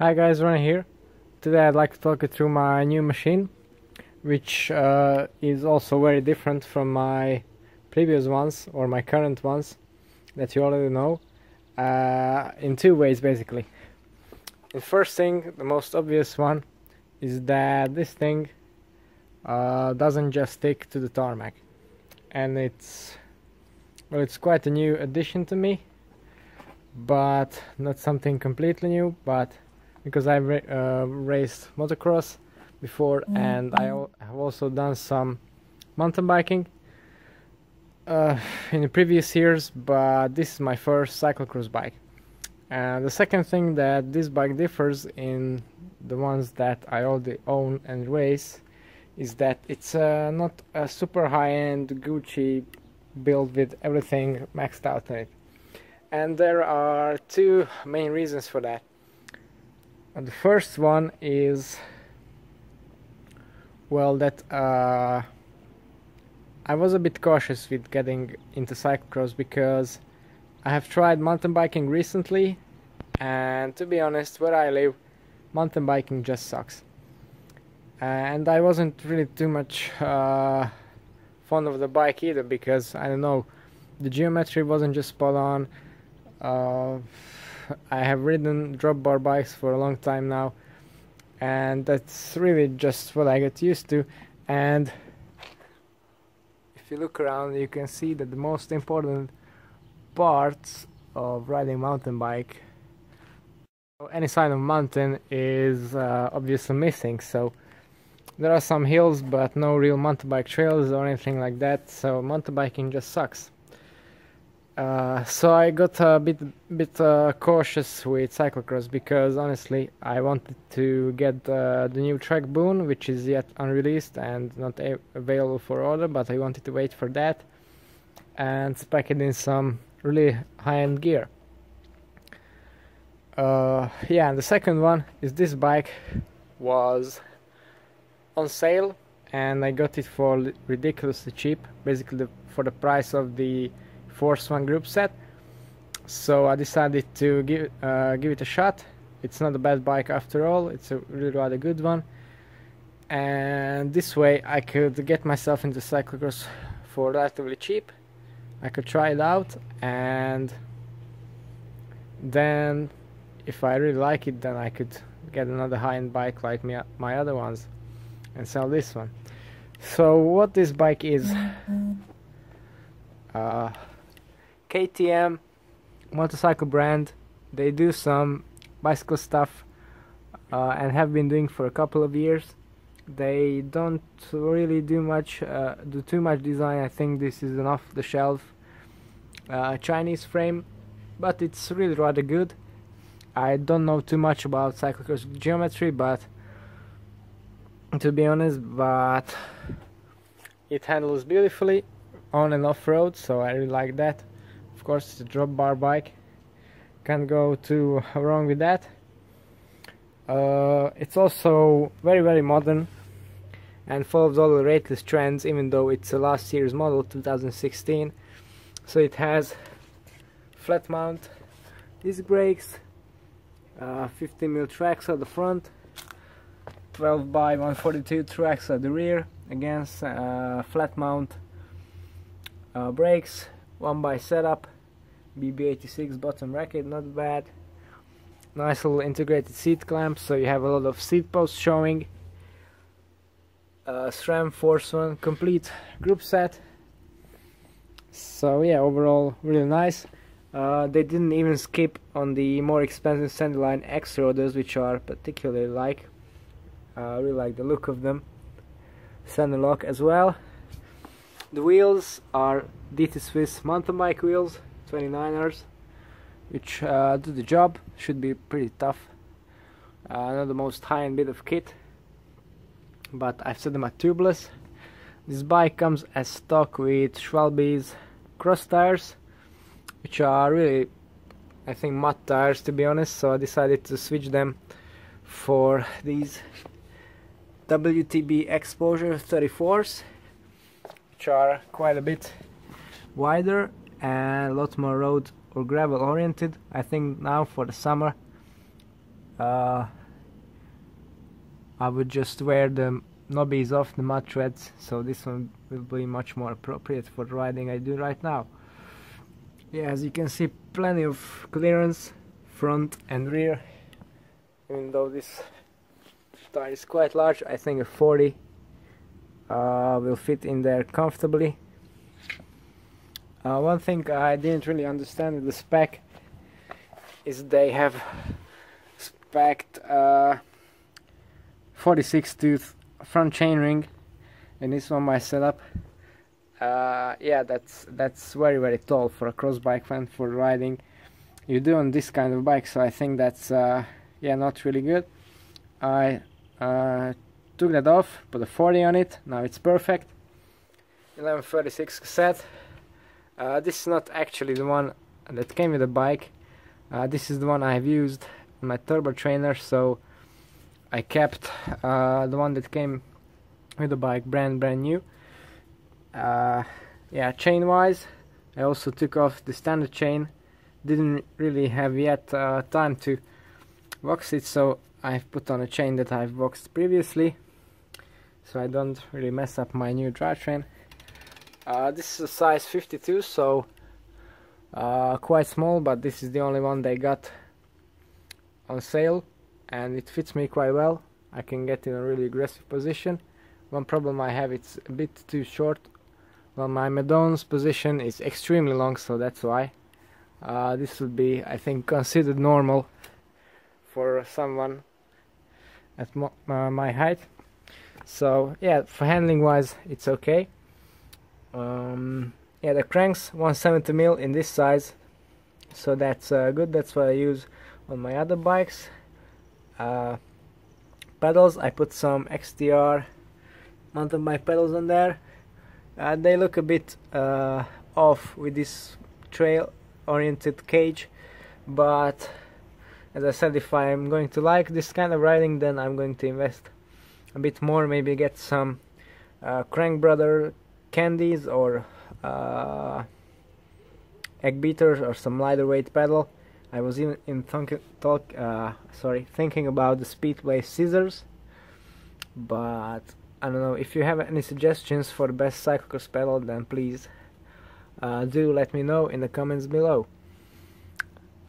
Hi guys, Ron here. Today I'd like to talk you through my new machine, which is also very different from my previous ones or my current ones that you already know, in two ways basically. The first thing, the most obvious one, is that this thing doesn't just stick to the tarmac, and it's quite a new addition to me, but not something completely new, but because I've raced motocross before, and I have also done some mountain biking in the previous years, but this is my first cyclocross bike. And the second thing that this bike differs in the ones that I already own and race is that it's not a super high-end Gucci build with everything maxed out in it. And there are two main reasons for that. The first one is, well, that I was a bit cautious with getting into cyclocross because I have tried mountain biking recently, and to be honest, where I live, mountain biking just sucks. And I wasn't really too much fond of the bike either, because I don't know, the geometry wasn't just spot on. I have ridden drop bar bikes for a long time now, and that's really just what I got used to. And if you look around, you can see that the most important parts of riding mountain bike, any side of mountain, is obviously missing. So there are some hills, but no real mountain bike trails or anything like that, so mountain biking just sucks. So I got a bit cautious with cyclocross, because honestly I wanted to get the new track boon, which is yet unreleased and not available for order, but I wanted to wait for that and spec it in some really high-end gear. Yeah, and the second one is this bike was on sale and I got it for ridiculously cheap, basically for the price of the Force One group set. So I decided to give it a shot. It's not a bad bike after all, it's a really rather good one, and this way I could get myself into cyclocross for relatively cheap. I could try it out, and then if I really like it, then I could get another high-end bike like my other ones and sell this one. So what this bike is, KTM motorcycle brand. They do some bicycle stuff and have been doing for a couple of years. They don't really do too much design. I think this is an off-the-shelf Chinese frame, but it's really rather good. I don't know too much about cyclocross geometry, but to be honest, but it handles beautifully on and off-road, so I really like that. Of course, it's a drop bar bike, can't go too wrong with that. It's also very modern and follows all the rateless trends, even though it's a last year's model, 2016. So it has flat mount disc brakes, 15mm tracks at the front, 12x142 tracks at the rear, against flat mount brakes, 1x setup, BB86 bottom bracket, not bad. Nice little integrated seat clamps, so you have a lot of seat posts showing. SRAM Force One complete group set. So yeah, overall really nice. They didn't even skip on the more expensive Centerline X rotors, which are particularly really like the look of them. Center lock as well. The wheels are DT Swiss mountain bike wheels, 29ers, which do the job. Should be pretty tough. Not the most high-end bit of kit, but I've set them at tubeless. This bike comes as stock with Schwalbe's cross tires, which are really, I think, mud tires to be honest, so I decided to switch them for these WTB Exposure 34s, which are quite a bit wider and a lot more road or gravel oriented. I think now for the summer I would just wear the knobbies off the mud treads, so this one will be much more appropriate for the riding I do right now. Yeah, as you can see, plenty of clearance front and rear, even though this tire is quite large. I think a 40 will fit in there comfortably. One thing I didn't really understand with the spec is they have spec'd 46 tooth front chainring, and this one my setup. Yeah, that's very tall for a cross bike fan for riding. You do on this kind of bike, so I think that's yeah, not really good. I took that off, put a 40 on it. Now it's perfect. 1136 cassette. This is not actually the one that came with the bike. This is the one I have used on my turbo trainer, so I kept the one that came with the bike brand new. Yeah, chain wise, I also took off the standard chain. Didn't really have yet time to wax it, so I've put on a chain that I've waxed previously, so I don't really mess up my new drivetrain. This is a size 52, so quite small, but this is the only one they got on sale, and it fits me quite well. I can get in a really aggressive position. One problem I have, it's a bit too short. Well, my Madon's position is extremely long, so that's why. This would be, I think, considered normal for someone at my height. So yeah, for handling wise, it's okay. Yeah, the cranks 170mm in this size, so that's good. That's what I use on my other bikes. Pedals, I put some XTR mountain bike pedals on there. They look a bit off with this trail oriented cage, but as I said, if I'm going to like this kind of riding, then I'm going to invest a bit more, maybe get some Crank Brother candies or egg beaters or some lighter weight pedal. I was even thinking about the Speedway scissors, but I don't know. If you have any suggestions for the best cyclocross pedal, then please do let me know in the comments below.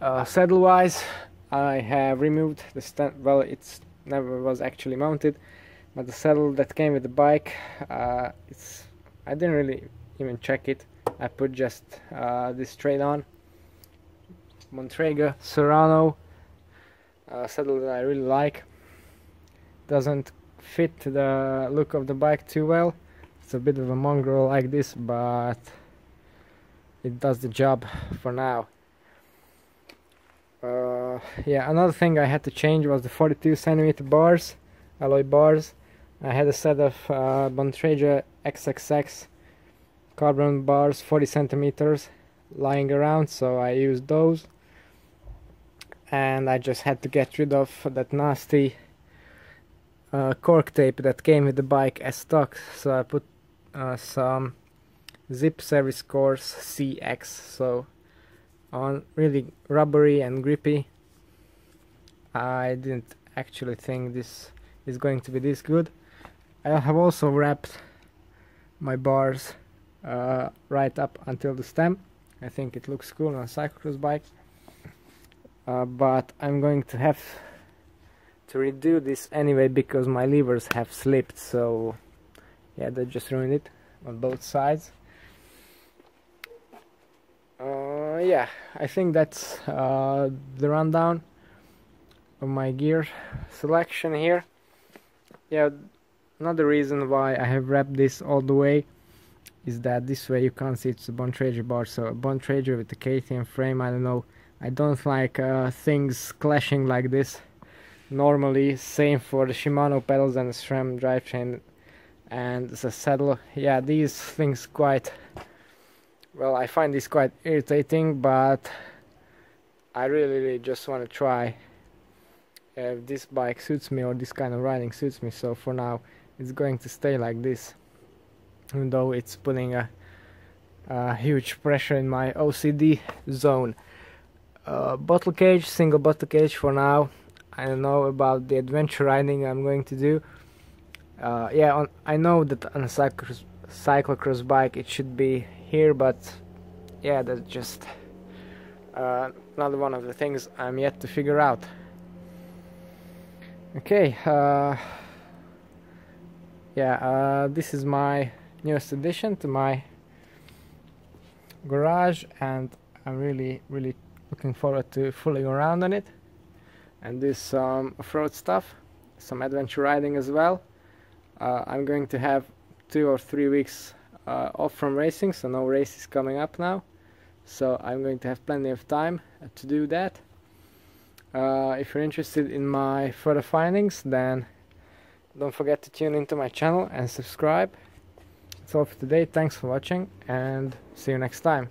Saddle wise, I have removed the stand. Well, it's never was actually mounted, but the saddle that came with the bike, I didn't really even check it. I put just this straight on Montrega Serrano saddle that I really like. Doesn't fit the look of the bike too well. It's a bit of a mongrel like this, but it does the job for now. Yeah, another thing I had to change was the 42cm bars, alloy bars. I had a set of Montrega XXX carbon bars, 40cm, lying around, so I used those. And I just had to get rid of that nasty cork tape that came with the bike as stock, so I put some Zip Service Course CX, so on really rubbery and grippy. I didn't actually think this is going to be this good. I have also wrapped my bars right up until the stem. I think it looks cool on a cyclocross bike, but I'm going to have to redo this anyway because my levers have slipped, so yeah, that just ruined it on both sides. Yeah, I think that's the rundown of my gear selection here. Yeah, another reason why I have wrapped this all the way is that this way you can't see it's a Bontrager bar, so a Bontrager with the KTM frame, I don't know, I don't like things clashing like this. Normally, same for the Shimano pedals and the SRAM drivetrain and the saddle. Yeah, these things quite, well, I find this quite irritating, but I really just want to try if this bike suits me or this kind of riding suits me. So for now it's going to stay like this, even though it's putting a huge pressure in my OCD zone. Bottle cage, single bottle cage for now. I don't know about the adventure riding I'm going to do. Yeah, I know that on a cyclocross bike it should be here, but yeah, that's just another one of the things I'm yet to figure out. Okay, yeah, this is my newest addition to my garage, and I'm really looking forward to fooling around on it and do some off-road stuff, some adventure riding as well. I'm going to have 2 or 3 weeks off from racing, so no races coming up now, so I'm going to have plenty of time to do that. If you're interested in my further findings, then don't forget to tune into my channel and subscribe. That's all for today. Thanks for watching, and see you next time.